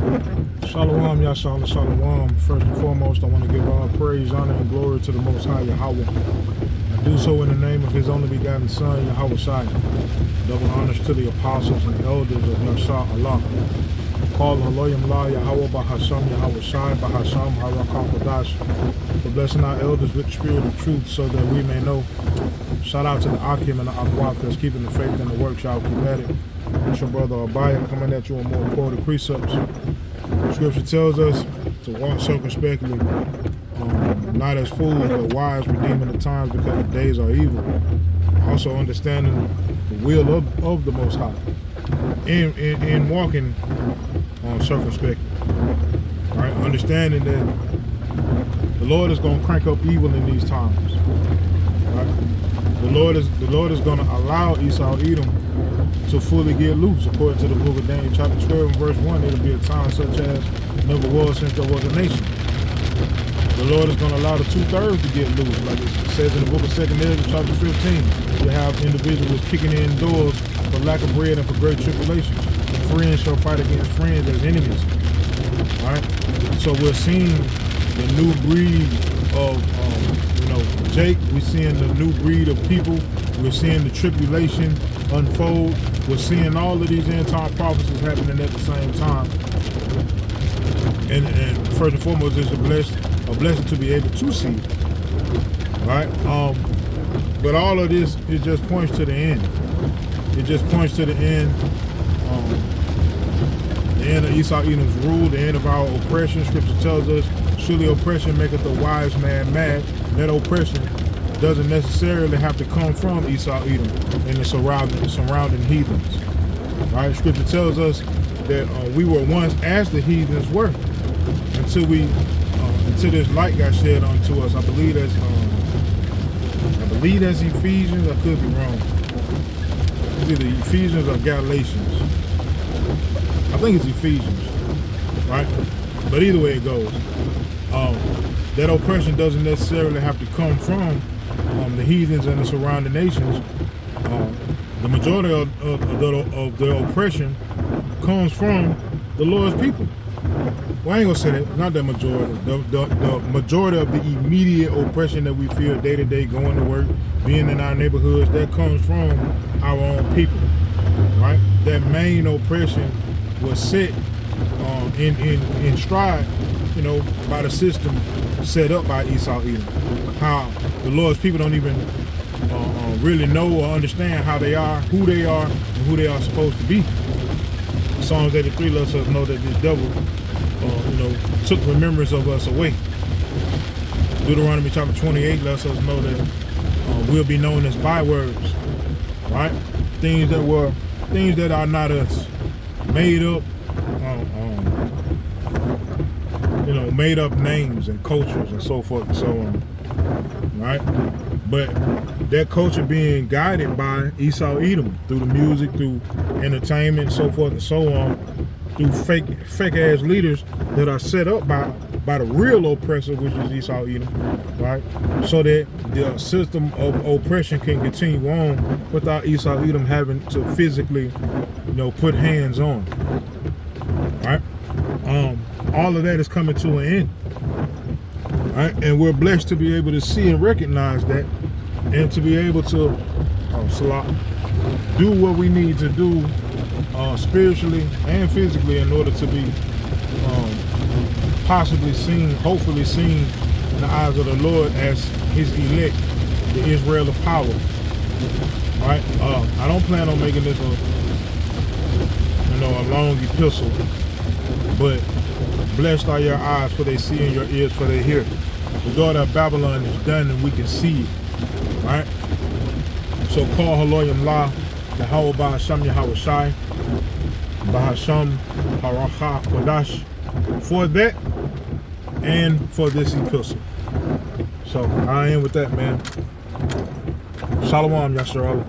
Shalom, Yashala, Shalom. First and foremost, I want to give all praise, honor, and glory to the Most High Yahweh. I do so in the name of His only begotten Son, Yahweh Shai. Double honors to the apostles and elders of Yashah Allah. Call Haloyim La Yahweh Bahasham Yahweh Shai Bahasham Harakah Kodash. For blessing our elders with the spirit of truth so that we may know. Shout out to the Akim and the Akwaf that's keeping the faith and the work. Y'all keep at it. It's your brother Abaya coming at you on more quoted precepts. Scripture tells us to walk circumspectly, not as fools, but wise, redeeming the times because the days are evil. Also understanding the will of the Most High in walking circumspectly. Right? Understanding that the Lord is going to crank up evil in these times. Right? The Lord is going to allow Esau Edom to fully get loose. According to the book of Daniel chapter 12 and verse 1, it'll be a time such as never was since there was a nation. The Lord is going to allow the 2/3 to get loose, like it says in the book of 2 Ezra chapter 15. You have individuals kicking in doors for lack of bread and for great tribulations. Friends shall fight against friends as enemies. All right? So we're seeing the new breed of Jake. We're seeing the new breed of people. We're seeing the tribulation unfold. We're seeing all of these end-time prophecies happening at the same time. And first and foremost, it's a blessing to be able to see it. Right? But all of this, it just points to the end. It just points to the end. The end of Esau Edom's rule, the end of our oppression. Scripture tells us, surely oppression maketh the wise man mad. That oppression doesn't necessarily have to come from Esau Edom and the surrounding heathens. Right? Scripture tells us that we were once as the heathens were until this light got shed onto us. I believe that's Ephesians. I could be wrong. It's either Ephesians or Galatians. I think it's Ephesians, right? But either way it goes, that oppression doesn't necessarily have to come from the heathens and the surrounding nations. The majority of the oppression comes from the Lord's people. Well, I ain't gonna say that, not the majority. The majority of the immediate oppression that we feel day to day, going to work, being in our neighborhoods, that comes from our own people, right? That main oppression was set in stride, by the system set up by Esau Edom. How the Lord's people don't even really know or understand how they are, who they are, and who they are supposed to be. Psalms 83 lets us know that this devil, took remembrance of us away. Deuteronomy chapter 28 lets us know that we'll be known as bywords, right? Things that are not us, made up, made up names and cultures and so forth and so on, right? But that culture being guided by Esau Edom through the music, through entertainment, so forth and so on, through fake ass leaders that are set up by the real oppressor, which is Esau Edom, right? So that the system of oppression can continue on without Esau Edom having to physically, put hands on, right? All of that is coming to an end, right? And we're blessed to be able to see and recognize that, and to be able to do what we need to do spiritually and physically in order to be possibly seen, hopefully seen in the eyes of the Lord as His elect, the Israel of power. All right? I don't plan on making this a long epistle, but blessed are your eyes for they see and your ears for they hear. The daughter of Babylon is done and we can see it. Right? So call Haloyim La, Yahweh Bahasham Yahweh Shai, Bahasham Harakah Kodash, for that and for this epistle. So I am with that, man. Shalom, Yasharallah.